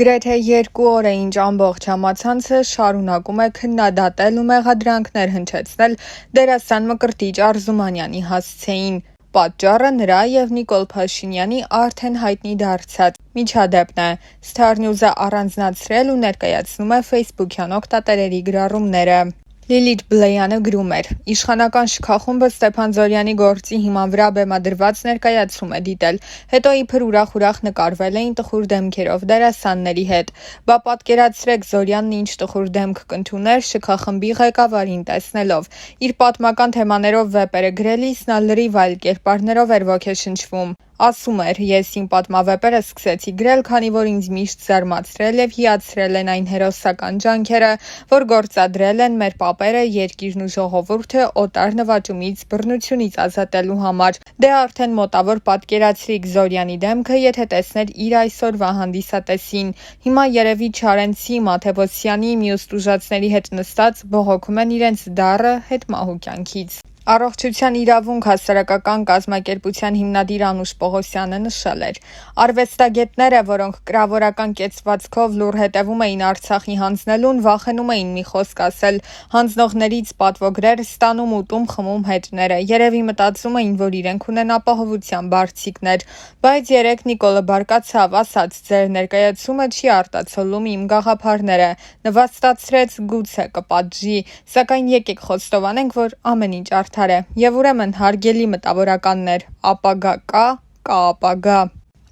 Գրեթե 2 օր է ինչ ամբողջ համացանցը շարունակում է քննադատել ու մեղադրանքներ հնչեցնել դերասան Մկրտիչ Արզումանյանի հասցեին։ Պատճառը նրա և Նիկոլ Փաշինյանի արդեն հայտնի դարձած միջադեպն է։ Star News-ը առանձնացրել ու ներկայացնում է Facebook-յան օգտատերերի գրառումները։ Լիլիթ Բլեյանը գրում էր. Իշխանական շքախումբը Ստեփան Զորյանի գործի հիման վրա բեմադրված ներկայացում է դիտել, հետո իբր ուրախ նկարվել էին տխուր դեմքերով դերասանների հետ։ Բա պատկերացրեք Զորյանն ինչ տխուր դեմք կընդուներ շքախմբի ղեկավարին տեսնելով։ Իր պատմական թեմաներով վեպերը գրելիս նա լրիվ այլ կերպարներով էր ոգեշնչվում։ Ասում էր. ես իմ պատմավեպերը սկսեցի գրել, քանի որ ինձ միշտ զարմացրել և հիացրել են այն հերոսական ջանքերը, որ գործադրել են մեր պապերը երկիրն ու ժողովուրդը օտար նվաճումից, բռնությունից ազատելու համար։ Դե արդեն մոտավոր պատկերացրիք Զորյանի դեմքը, եթե տեսներ իր այսօրվա հանդիսատեսին։ Հիմա երևի Չարենցի, Մաթևոսյանի, մյուս տուժածների հետ նստած բողոքում են իրենց դառը հետմահու կյանքից։ Առողջության իրավունք հասարակական կազմակերպության հիմնադիր Անուշ Պողոսյանը նշել էր. արվեստագետները, որոնք կրավորական կեցվածքով լուռ հետևում էին Արցախի հանձնելուն, վախենում էին մի խոսք ասել, հանձնողներից պատվոգրեր ստանում, ուտում, խմում հետները, երևի մտածում էին, որ իրենք ունեն ապահովության բարձիկներ, բայց երեկ Նիկոլը բարկացավ, ասաց ձեր ներկայացումը չի արտացոլում իմ գաղափարները, նվաստացրեց գուցե կպատժի, սակայն եկեք խոստովանենք, որ ամեն ինչ արդար է, և ուրեմն հարգելի մտավորականներ, ապագա կա ապագա։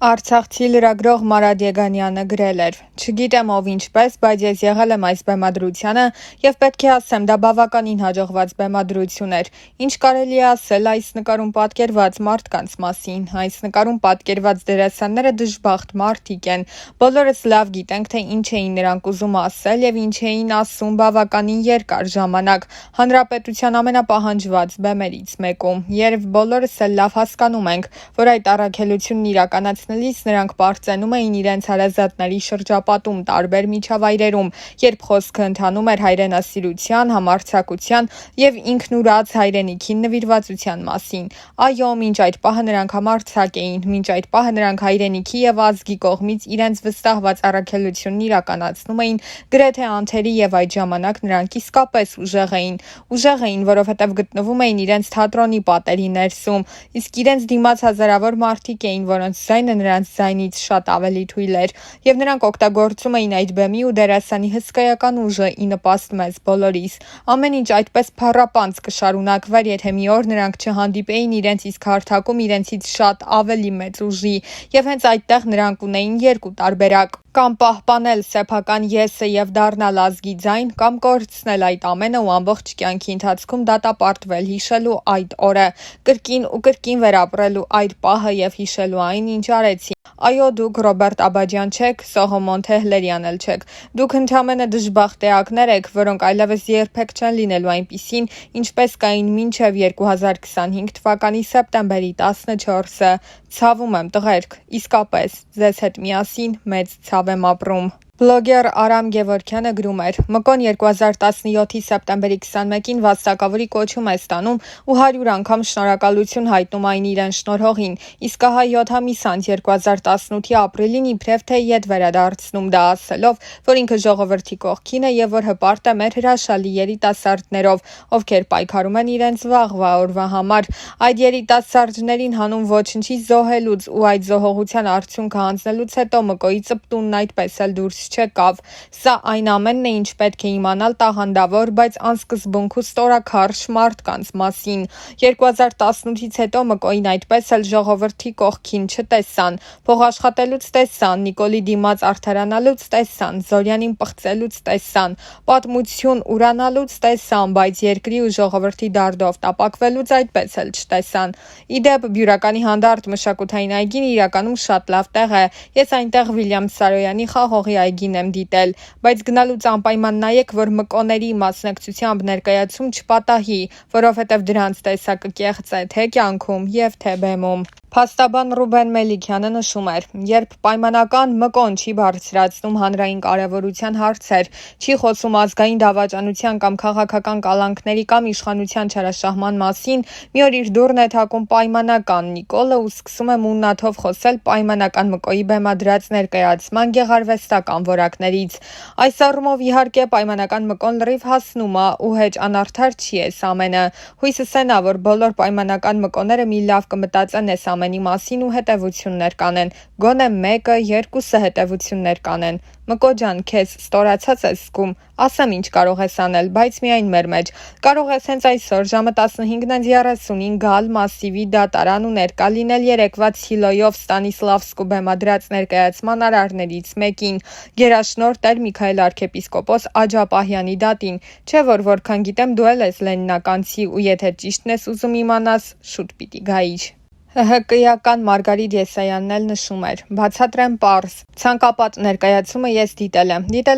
Արցախցի լրագրող Մարադ Եգանյանը գրել էր. չգիտեմ ով ինչպես, բայց ես եղել եմ այս բեմադրությանը և պետք է ասեմ, դա բավականին հաջողված բեմադրություն էր։ Ինչ կարելի է ասել այս նկարում պատկերված մարդկանց մասին։ Այս նկարում պատկերված դերասանները դժբախտ մարդիկ են։ Բոլորս լավ գիտենք, թե ինչ էին նրանք ուզում ասել և ինչ էին ասում բավականին երկար ժամանակ հանրապետության ամենապահանջված բեմերից մեկում, երբ բոլորս էլ լավ հասկանում ենք, որ այդ առաքելությունն իրականացնելիս նրանք պարծենում էին իրենց հարազատների շրջապատում տարբեր միջավայրերում, երբ խոսքը ընթանում էր հայրենասիրության, համարձակության և ինքնուրաց հայրենիքին նվիրվածության մասին։ Այո, մինչ այդ պահը նրանք համարձակ էին, մինչ այդ պահը նրանք հայրենիքի և ազգի կողմից իրենց վստահված առաքելությունն իրականացնում էին գրեթե անթերի և այդ ժամանակ նրանք իսկապես ուժեղ էին, որովհետև գտնվում էին իրենց թատրոնի պատերի ներսում, իսկ իրենց դիմաց հազարավոր մարդիկ էին, որոնց ձայնը նրանց ձայնից շատ ավելի թույլ էր, և նրանք օգտագործում էին այդ բեմի ու դերասանի հսկայական ուժը ի նպաստ մեզ բոլորիս։ Ամեն ինչ այդպես փառապանծ կշարունակվեր, եթե մի օր նրանք չհանդիպեին իրենց իսկ հարթակում իրենցից շատ ավելի մեծ ուժի, և հենց այդտեղ նրանք ունեին երկու տարբերակ. կամ պահպանել սեփական եսը և դառնալ ազգի ձայն, կամ կորցնել այդ ամենը ու ամբողջ կյանքի ընթացքում դատապարտվել հիշելու այդ օրը, կրկին վերապրելու այդ պահը և հիշելու այն, ինչ արեցին։ Այո, դուք Ռոբերտ Աբաջյան չեք, Սողոմոն Թեհլերյան էլ չեք։ Դուք ընդամենը դժբախտ էակներ եք, որոնք այլևս երբեք չեն լինելու այնպիսին, ինչպես կային մինչև 2025 թվականի սեպտեմբերի 14-ը։ Ցավում եմ, տղերք, իսկապես, ձեզ հետ միասին մեծ ցավ եմ ապրում։ Բլոգեր Արամ Գևորգյանը գրում էր. Մկոն 2017-ի սեպտեմբերի 21-ին վաստակավորի կոչում է ստանում ու 100 անգամ շնորհակալություն հայտնում այն իրեն շնորհողին, իսկ ահա 7 ամիս անց 2018-ի ապրիլին իբրև թե ետ վերադարձնում դա ասելով, որ ինքը ժողովրդի կողքին է և որ հպարտ է մեր հրաշալի երիտասարդներով, ովքեր պայքարում են իրենց վաղվա օրվա համար։ Այդ երիտասարդներին հանուն ոչնչի զոհելուց ու այդ զոհողության արդյունքը հանձնելուց հետո Մկոյի ծպտունն այդպես էլ դուրս չեկավ։ Սա այն ամենն է, ինչ պետք է իմանալ տաղանդավոր, բայց անսկզբունք ու ստորաքարշ մարդկանց մասին։ 2018-ից հետո Մկոյին այդպես էլ ժողովրդի կողքին չտեսան, փոխաշխատելուց տեսան, Նիկոլի դիմաց արդարանալուց տեսան, Զորյանին պղծելուց տեսան, պատմություն ուրանալուց տեսան, բայց երկրի ու ժողովրդի դարդով տապակվելուց այդպես էլ չտեսան։ Իդեպ Բյուրականի հանդարտ մշակութային այգին իրականում շատ լավ տեղ է։ Ես այնտեղ Վիլյամ Սարոյանի խաղողի այգի այգին եմ դիտել, բայց գնալուց անպայման նայեք, որ մկոների մասնակցությամբ ներկայացում չպատահի, որովհետև դրանց տեսակը կեղծ է թե կյանքում և թե բեմում։ Փաստաբան Ռուբեն Մելիքյանը նշում էր, երբ պայմանական մկոն չի բարձրացնում հանրային կարևորության հարցեր, չի խոսում ազգային դավաճանության կամ քաղաքական կալանքների կամ իշխանության չարաշահման մասին, մի օր իր դուռն է թակում պայմանական Նիկոլը ու սկսում է մուննաթով խոսել պայմանական մկոյի բեմադրած ներկայացման գեղարվեստական որակներից։ Այս առումով իհարկե պայմանական մկոն լրիվ հասնում է ու հեչ անարդար չի էս ամենը։ Հույսս է նա, որ բոլոր պայմանական մկոները մի լավ կմտածեն էս ամենի մասին ու հետևություններ կանեն, գոնե մեկը, երկուսը հետևություններ կանեն։ Մկո ջան, քեզ ստորացած ես զգում, ասեմ ինչ կարող ես անել, բայց միայն մեր մեջ։ Կարող ես հենց այսօր ժամը 15:30-ին գալ Մասիվի դատարան ու ներկա լինել երեկվա Ցիլոյով Ստանիսլավսկու բեմադրած ներկայացման արարներից մեկին, գերաշնորհ Տեր Միքայել arczepiskopos Աջապահյանի դատին, չէ՞ որ որքան գիտեմ դու էլ ես լենինականցի ու եթե ճիշտն ես ուզում իմանաս, շուտ պիտի գայիր։ ՀՀԿ-ական Մարգարիտ Եսայանն էլ նշում էր. բացատրեմ պարզ, ցանկապատ ներկայացումը ես դիտել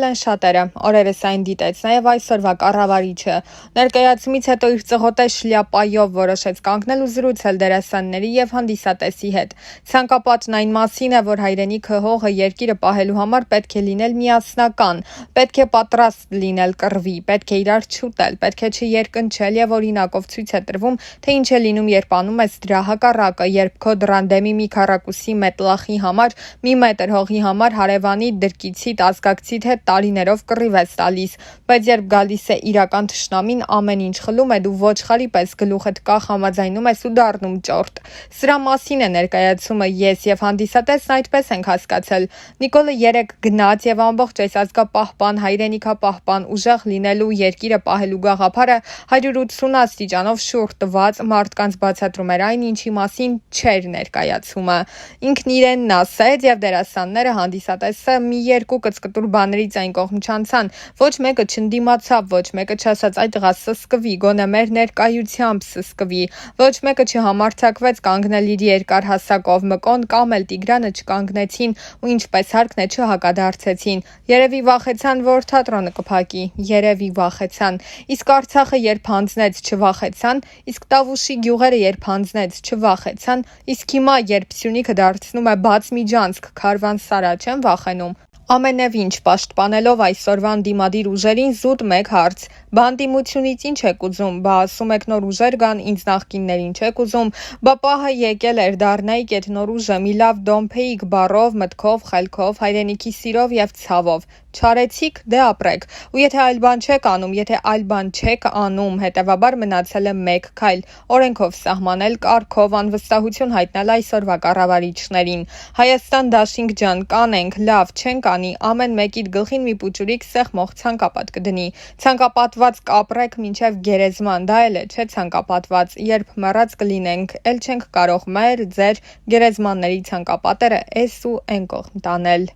են շատերը, օրերս այն դիտեց նաև այսօրվա կառավարիչը։ Ներկայացումից հետո իր ծղոտե շլյապայով որոշեց կանգնել ու զրուցել դերասանների և հանդիսատեսի հետ։ Ցանկապատն այն մասին է, որ հայրենիքը հողը երկիրը պահելու համար պետք է լինել միասնական, պետք է պատրաստ լինել կռվի, պետք է իրար չուտել, պետք է չերկնչել և օրինակով ցույց է տրվում, թե ինչ է լինում, երբ անում ես դրա հակառակը, երբ քո դռանդեմի մի քառակուսի մետլախի համար, մի մետր հողի համար հարևանիդ, դրկիցիդ, ազգակցիդ հետ տարիներով կռիվ ես տալիս, բայց երբ գալիս է իրական թշնամին, ամեն ինչ խլում է, դու ոչխարի պես գլուխդ կախ համաձայնում ես ու դառնում ճորտ։ Սրա մասին է ներկայացումը, ես և հանդիսատեսն այդպես ենք հասկացել։ Նիկոլը երեկ գնաց և ամբողջ այս ազգապահպան, հայրենիքապահպան, ուժեղ լինելու, երկիրը պահելու գաղափարը 180 աստիճանով շուռ տված մարդկանց բացատրում էր այն, ինչի մասին չէր ներկայացումը։ Ինքն իրենն ասեց և դերասանները, հանդիսատեսը մի երկու կծկտուր բաներից այն կողմ չանցան, ոչ մեկը չընդդիմացավ, ոչ մեկը չասաց այ տղա սսկվի, գոնե մեր ներկայությամբ սսկվի, ոչ մեկը չհամարձակվեց կանգնել իր երկար հասակով, Մկոն կամ էլ Տիգրանը չկանգնեցին ու ինչպես հարկն է չհակադարձեցին։ Երևի վախեցան, որ թատրոնը կփակի, երևի վախեցան։ Իսկ Արցախը երբ հանձնեց չվախեցան, իսկ Տավուշի գյուղերը երբ հանձնեց չվախեցան, իսկ հիմա երբ Սյունիքը դարձնում է բաց միջանցք, քարվանսարա չեն վախենում։ Ամենևին չպաշտպանելով այսօրվա ընդդիմադիր ուժերին զուտ մեկ հարց. բա ընդդիմությունից ինչ եք ուզում, բա ասում եք նոր ուժեր գան, ինձ նախկիններին չեք ուզում, բա պահը եկել էր դառնայիք այդ նոր ուժը, մի լավ դոմփեիք բառով, մտքով, խելքով, հայրենիքի սիրով և ցավով։ Չարեցիք, դե ապրեք։ Ու եթե այլ բան չեք անում, եթե այլ բան չեք անում, հետևաբար մնացել է մեկ քայլ՝ օրենքով սահմանել, կարգով անվստահություն հայտնել այսօրվա կառավարիչներին։ Հայաստան դաշինք ջան, կանենք, լավ, չենք անի, ամեն մեկիդ գլխին մի պուճուրիկ սեղմող ցանկապատ կդնի։ Ցանկապատված կապրեք մինչև գերեզման, դա էլ է, չէ՞ ցանկապատված, երբ մեռած կլինենք, էլ չենք կարող մեր, ձեր գերեզմանների ցանկապատերը էս ու էն կողմ տանել։